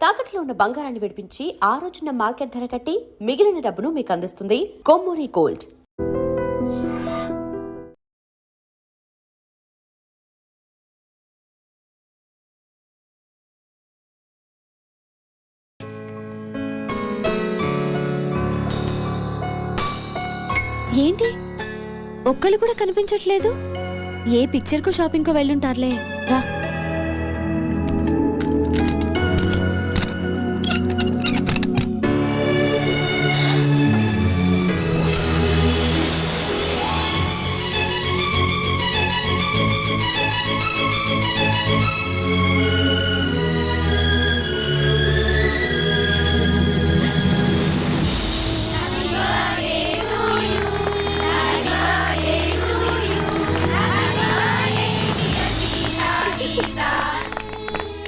తాకట్లో ఉన్న బంగారాన్ని విడిపించి ఆ రోజున మార్కెట్ ధర కట్టి మిగిలిన డబ్బును మీకు అందిస్తుంది కొమ్మూరి గోల్డ్. ఏంటి ఒక్కళ్ళు కూడా కనిపించట్లేదు? ఏ పిక్చర్ కు షాపింగ్ కు వెళ్ళుంటారులే. రా.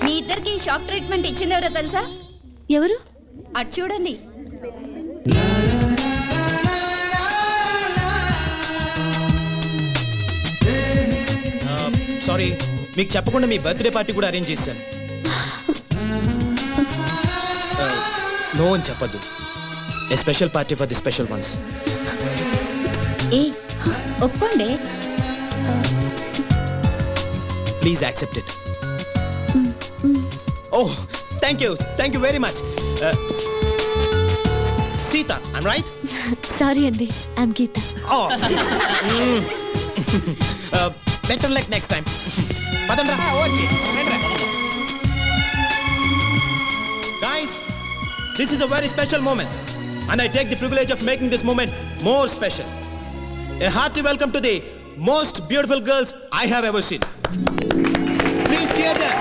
మీ ఇద్దరికి షాక్ ట్రీట్మెంట్ ఇచ్చింది ఎవరో తెలుసా? ఎవరు? అటు చూడండి. సారీ, మీకు చెప్పకుండా మీ బర్త్డే పార్టీ కూడా అరేంజ్ చేశాను. నో అని చెప్పద్దు. A special party for the special ones. ఏ ఒప్పుకోండి. Please accept it. Oh, thank you very much. Sita, I'm right? Sorry అండి, I'm Geeta. Oh. Better luck next time. Padandra. Okay. Guys, this is a very special moment, and I take the privilege of making this moment more special. A hearty welcome to the most beautiful girls I have ever seen. Please cheer them.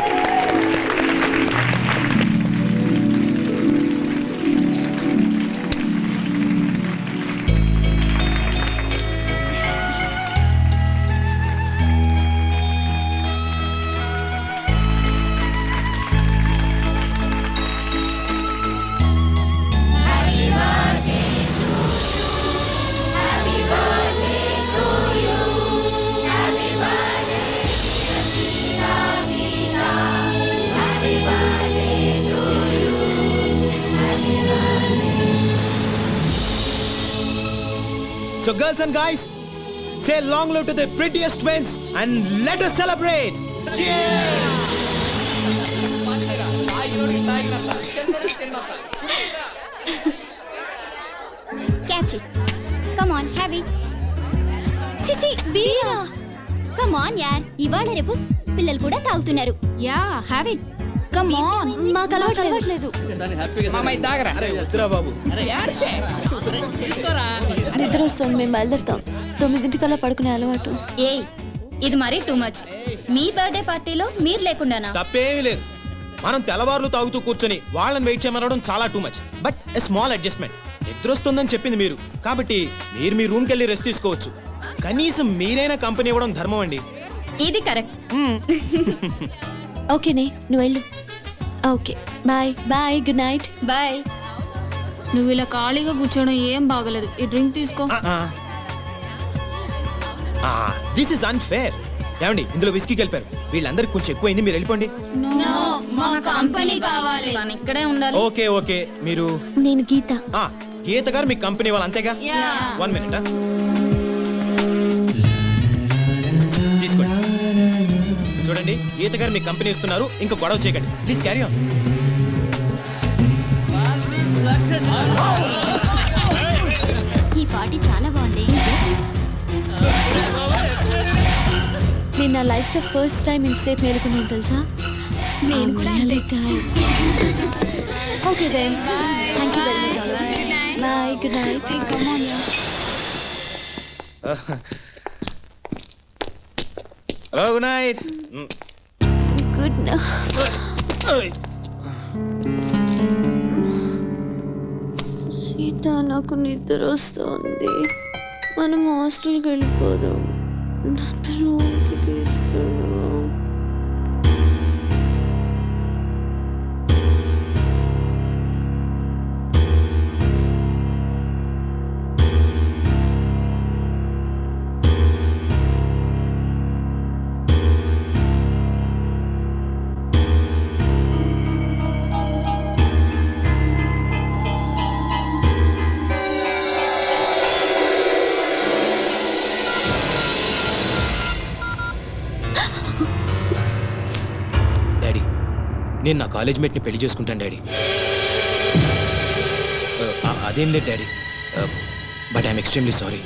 So girls and guys, say long live to the prettiest twins and let us celebrate. Cheers! Catch it. Come on, have it. చిచి బీరా. Come on యార్, ఇవాళ రేపు పిల్లలు కూడా తాగుతున్నారు. Yeah, have it. Come on, మాకు అలవాట్లేదు. నిద్ర వస్తుంది, మేము బయలుదేరుతాం. 9 పడుకునే అలవాటు. ఏయ్, ఇది మరీ టూ మచ్. మీ బర్త్డే పార్టీలో మీరు లేకుండానా? తప్పేమీ లేదు. మనం తెల్లవారులు తాగుతూ కూర్చొని వాళ్ళని వెయిట్ చేయమనడం చాలా too much. But a small adjustment. నిద్ర వస్తుందని చెప్పింది మీరు, కాబట్టి మీరు మీ రూమ్కి వెళ్ళి రెస్ట్ తీసుకోవచ్చు. కనీసం మీరైనా కంపెనీ ఇవ్వడం ధర్మం అండి. ఇది కరెక్ట్. ఓకేనే, నువ్వు వెళ్ళు. Okay, bye bye, good night. Bye. నువ్వు ఇలా ఖాళీగా కూర్చోడం ఏం బాగలేదు. ఈ డ్రింక్ తీసుకో. This is unfair. ఏమండి, ఇందులో విస్కీకి వెళ్ళిపోయారు. వీళ్ళందరికి కొంచెం ఎక్కువైంది, మీరు వెళ్ళిపోండి. మా కంపెనీ కావాలి. తను ఇక్కడే ఉండాలి. ఓకే ఓకే, మీరు నేను గీత. గీత గారు మీ కంపెనీ వాళ్ళు అంతేగా? 1 minute. తీసుకోండి. చూడండి, గీత గారు మీ కంపెనీ ఇస్తున్నారు, ఇంకా గొడవ చేయకండి. Please carry on. ఈ పార్టీ చాలా బాగుంది. నేను నా లైఫ్ లో ఫస్ట్ టైం ఇంతసేపు మేలుకున్నాను తెలుసా? నేను కూడా okay then, thank you very much. Bye, good night. Come on yeah. Hello, good night. Good night. Sita, నాకు నిద్ర వస్తుంది. మనం హాస్టల్కి వెళ్ళిపోదాం. నన్ను రూమ్కి తీసుకెళ్ళవా? నేను నా కాలేజ్ మేట్ని పెళ్లి చేసుకుంటాను డాడీ. అదేం లేదు daddy, but I'm extremely sorry.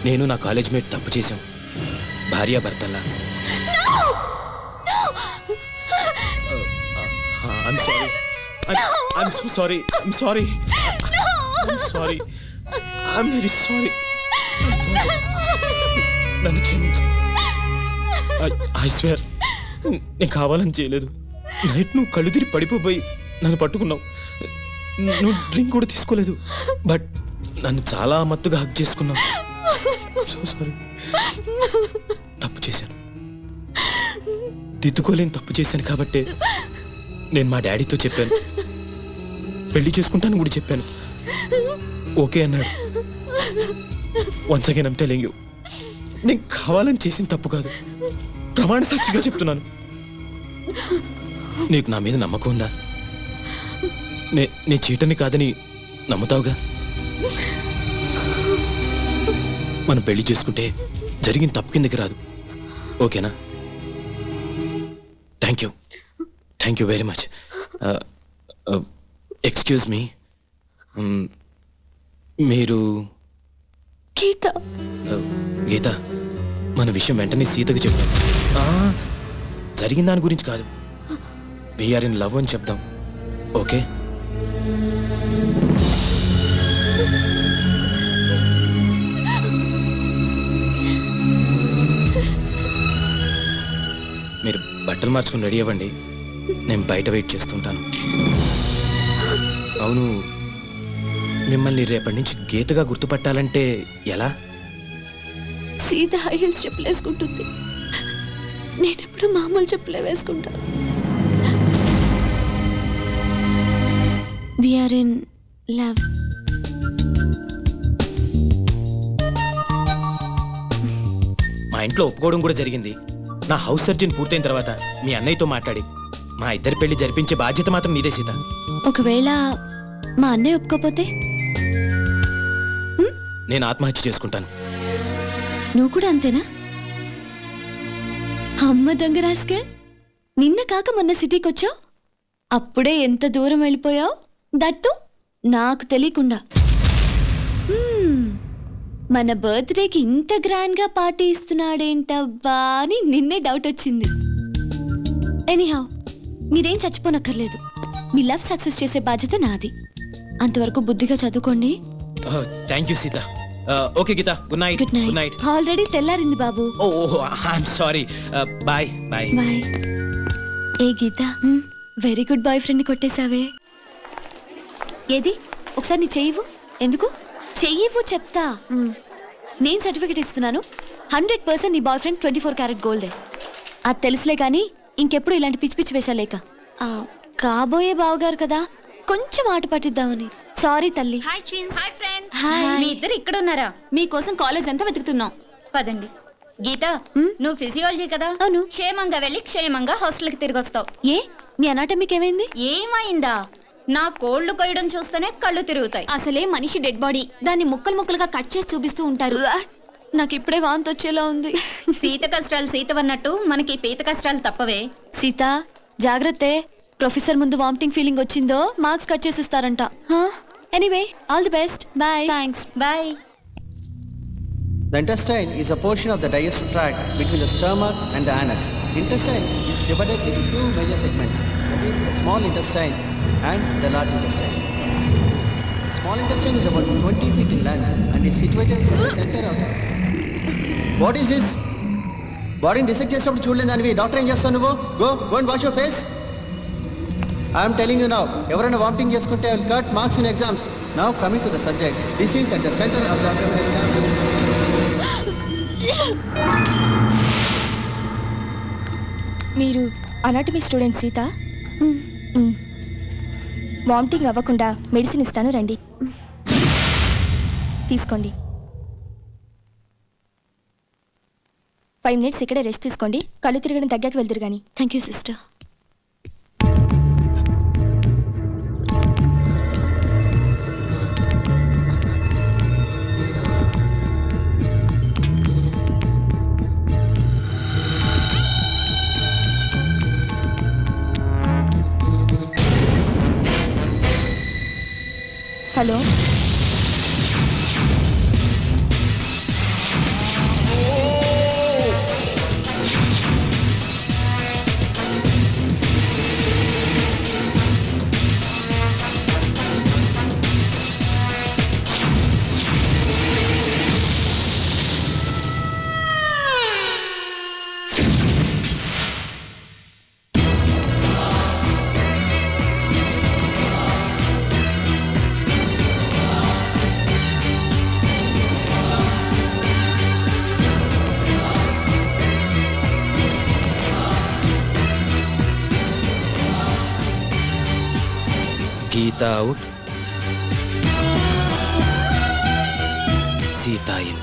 నేను నా కాలేజ్ మేట్ తప్పు చేశాం, భార్యాభర్తల్లా. I'm sorry. I'm so sorry. I'm sorry. I'm sorry. I'm very sorry. నన్ను క్షమించు. I swear నేను కావాలని చేయలేదు. నైట్ నువ్వు కళ్ళు తిరిగి పడిపోయి నన్ను పట్టుకున్నావు. నువ్వు డ్రింక్ కూడా తీసుకోలేదు, బట్ నన్ను చాలా మత్తుగా హక్ చేసుకున్నావు. So sorry. తప్పు చేశాను, దిద్దుకోలేని తప్పు చేశాను. కాబట్టి నేను మా డాడీతో చెప్పాను, పెళ్లి చేసుకుంటాను కూడా చెప్పాను. ఓకే అన్నాడు. Once again I'm telling you, నేను కావాలని చేసిన తప్పు కాదు, ప్రమాణ సాక్షిగా చెప్తున్నాను. నీకు నా మీద నమ్మకం ఉందా? నే చీటని కాదని నమ్ముతావుగా? మనం పెళ్లి చేసుకుంటే జరిగిన తప్పు కిందకి రాదు, ఓకేనా? Thank you very much. Excuse me, మీరు గీత? గీత, మన విషయం వెంటనే సీతకు చెప్పాను. జరిగిన దాని గురించి కాదు, వీఆర్ ఇన్ లవ్ అని చెప్దాం, ఓకే? మీరు బట్టలు మార్చుకుని రెడీ అవ్వండి, నేను బయట వెయిట్ చేస్తుంటాను. అవును, మిమ్మల్ని రేపటి నుంచి గీతగా గుర్తుపట్టాలంటే ఎలా? సీత హై హీల్స్ చెప్పులు వేసుకుంటుంది, నేనెప్పుడు మామూలు చెప్పులే వేసుకుంటా. We are in love. మా ఇంట్లో ఒప్పుకోవడం కూడా జరిగింది. నా హౌస్ సర్జన్ పూర్తయిన తర్వాత మీ అన్నయ్యతో మాట్లాడి మా ఇద్దరి పెళ్లి జరిపించే బాధ్యత మాత్రం నీదే సీత. ఒకవేళ మా అన్నయ్య ఒప్పుకోపోతే నేను ఆత్మహత్య చేసుకుంటాను. నువ్వు కూడా అంతేనా? అమ్మ దొంగ రాస్కే, నిన్న కాక మొన్న సిటీకి వచ్చావు, అప్పుడే ఎంత దూరం వెళ్ళిపోయావు, దట్టు నాకు తెలియకుండా. మన బర్త్డేకి ఇంత గ్రాండ్ గా పార్టీ ఇస్తున్నాడేంటబ్బా అని నిన్నే డౌట్ వచ్చింది. ఎనీహౌ, మీరేం చచ్చిపోనక్కర్లేదు, మీ లవ్ సక్సెస్ చేసే బాధ్యత నాది. అంతవరకు బుద్ధిగా చదువుకోండి. Thank you Sita. Okay Gita, good night. Good night. Already తెల్లారింది బాబు. ఓ I'm sorry. Bye bye. Bye. ఏ Gita, very good boyfriend కొట్టేశావే. ఏది ఒకసారి నీ చెయ్యవు. ఎందుకు చెయ్యవు చెప్తా. నేను సర్టిఫికెట్ ఇస్తున్నాను, 100% నీ బాయ్ ఫ్రెండ్ 24 క్యారెట్ గోల్డే. అది తెలుసులే కానీ ఇంకెప్పుడు ఇలాంటి పిచ్చి పిచ్చి వేషాలేక. కాబోయే బావగారు కదా, కొంచెం ఆట పట్టిద్దామని. సారీ తల్లి. Hi twins. Hi friends. Hi. మీ ఇద్దరు ఇక్కడ ఉన్నారా? మీకోసం కాలేజ్ అంతా వెతుకుతున్నాం. పదండి. గీత, నువ్వు ఫిజియాలజీ కదా? అవును. క్షేమంగా వెళ్ళి క్షేమంగా హాస్టల్కి తిరిగి వస్తావు. ఏ మీ అనాటమీకి ఏమైంది? ఏమైందా? నా కోళ్లు కొయ్యడం చూస్తేనే కళ్ళు తిరుగుతాయి. అసలే మనిషి డెడ్ బాడీ, దాన్ని ముక్కలు ముక్కలుగా కట్ చేసి చూపిస్తూ ఉంటారు. నాకు ఇప్పుడే వాంతి వచ్చేలా ఉంది. సీత కష్టాలు సీతవన్నట్టు మనకి పీత కష్టాలు తప్పవే. సీత జాగ్రత్తే, ప్రొఫెసర్ ముందు వామిటింగ్ ఫీలింగ్ వచ్చిందో మార్క్స్ కట్ చేసిస్తారంట. Anyway, all the best. Bye. Thanks. Bye. The intestine is a portion of the digestive tract between the stomach and the anus. Intestine is divided into two major segments, that is the small intestine and the large intestine. Small intestine is about 20 feet in length and is situated in the center of the... What is this? Body dissect చేసినప్పుడు చూడలేదు దానివి. Doctor ఏం చేస్తావు నువ్వు? Go and wash your face. I am telling you now, ఎవరైనా vomiting చేసుకుంటే I will cut marks in exams. Now coming to the subject, this is at the center of the abdominal cavity. మీరు anatomy student Sita? Vomiting అవ్వకుండా medicine ఇస్తాను, రండి తీసుకోండి. 5 minutes ఇక్కడే rest తీసుకోండి, కళ్ళు తిరగడం తగ్గాక వెళ్తురు కానీ. Thank you sister. Hello Geeta out, Sita in.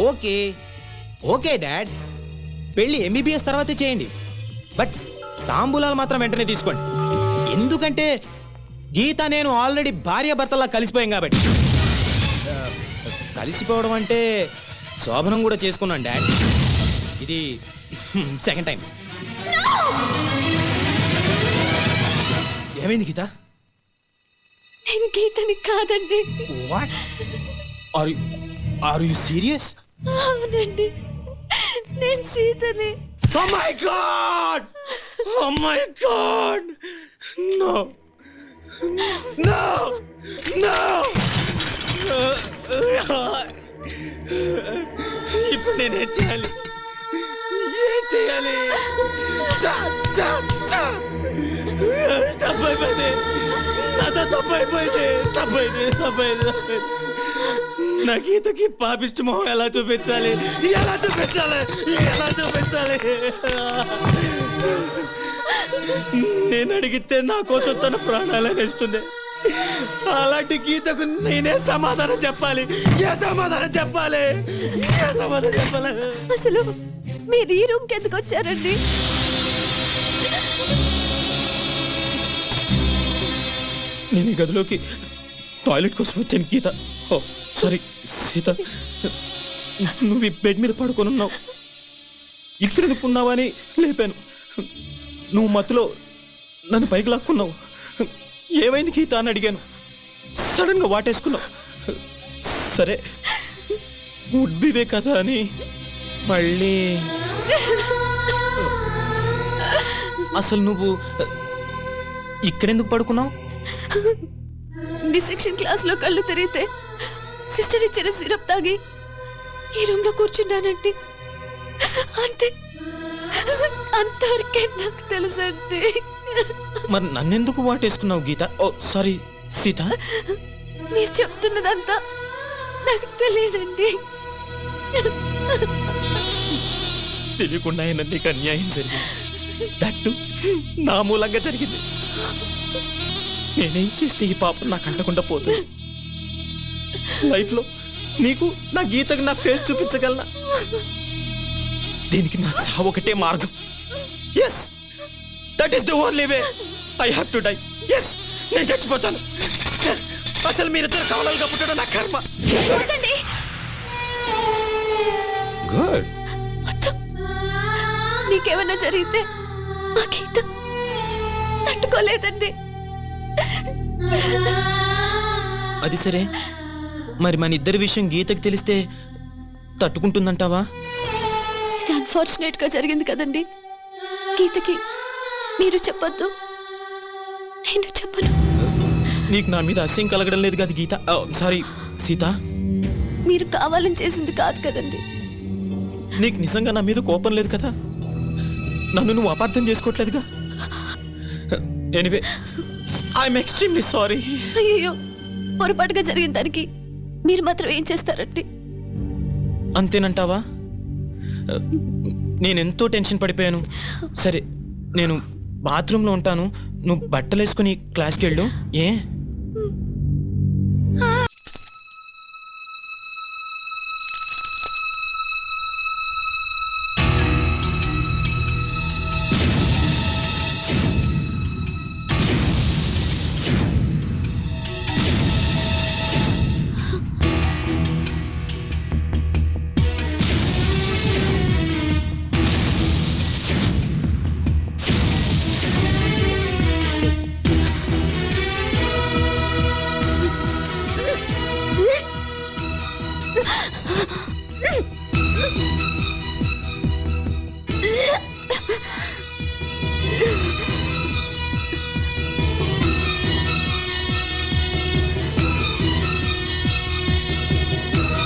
Okay okay dad, పెళ్ళి ఎంబీబీఎస్ తర్వాతే చేయండి, బట్ తాంబూలాలు మాత్రం వెంటనే తీసుకోండి. ఎందుకంటే గీత నేను ఆల్రెడీ భార్యాభర్తలా కలిసిపోయాం కాబట్టి. కలిసిపోవడం అంటే శోభనం కూడా చేసుకున్నాను డాడ్, ఇది సెకండ్ టైం. ఏమైంది గీత? నేను గీతని కాదండి. What are you serious? అవునండి, నేను సీతని. Oh my God! Oh my God! No! No! No! ఇప్పుడు నేనేం చేయాలి? ఏం చేయాలి? తప్పైపోయింది, నాతో తప్పైపోయింది. నా గీతకి పాపిష్టి మొహం ఎలా చూపించాలి? నేను అడిగితే నా కోసం తన ప్రాణాలను ఇస్తుంది. అలాంటి గీతకు నేనే సమాధానం చెప్పాలి? ఏ సమాధానం చెప్పాలి? అసలు మీరు ఈ రూమ్కి ఎందుకు వచ్చారండి? నేను ఈ గదిలోకి టాయిలెట్ కోసం వచ్చాను గీత. ఓ సారీ సీత, నువ్వు ఈ బెడ్ మీద పడుకొని ఉన్నావు, ఇక్కడ ఎందుకున్నావా అని లేపాను. నువ్వు మత్తులో నన్ను పైకి లాక్కున్నావు. ఏమైంది గీత అని అడిగాను, సడన్ గా వాటేసుకున్నావు. సరే ఉడ్బివే కదా అని మళ్ళీ. అసలు నువ్వు ఇక్కడెందుకు పడుకున్నావు? డిసెక్షన్ క్లాస్ లో కళ్ళు తెరిగితే సిస్టర్ ఇచ్చిన సిరప్ తాగి ఈ రూమ్ లో కూర్చున్నానండి. అంతే, అంతవరకే నాకు తెలుసండి. మరి నన్నెందుకు వాటేసుకున్నావు గీత? ఓ సారీ సీత, మీరు చెప్తున్నదంతా నాకు తెలియదండి. తెలియకుండా అయినా నీకు అన్యాయం జరిగింది, దట్టు నా మూలంగా జరిగింది. నేనేం చేస్తే ఈ పాపం నాకు అంటకుండా పోతుంది? లైఫ్ లో నీకు నా గీతకు నా ఫేస్ చూపించగలనా? దీనికి నా చావు ఒకటే మార్గం. Yes, that is the only way. I have to die. Yes, నేను చచ్చిపోతాను. అసలు మీరిద్దరు కవలలుగా పుట్టడం నా కర్మ. గుడ్. మీకేమన్నా జరిగితే ఆ గీత తట్టుకోలేదండి. అది సరే, మరి మన ఇద్దరి విషయం గీతకి తెలిస్తే తట్టుకుంటుందంటావా? ఇది అన్ఫార్చునేట్ గా జరిగింది కదండి. గీతకి మీరు చెప్పొద్దు, నేను చెప్పను. నీకు నా మీద అసహ్యం కలగడం లేదు కదా గీత? సారీ సీత, మీరు కావాలని చేసింది కాదు కదండి. నీకు నిజంగా నా మీద కోపం లేదు కదా? నన్ను నువ్వు అపార్థం చేసుకోవట్లేదుగా? Anyway, I'm extremely sorry. అయ్యో, పొరపాటుగా జరిగిన దానికి మీరు మాత్రం ఏం చేస్తారండి? అంతేనంటావా? నేను ఎంతో టెన్షన్ పడిపోయాను. సరే నేను బాత్రూంలో ఉంటాను, నువ్వు బట్టలు వేసుకుని క్లాస్కి వెళ్ళు. ఏ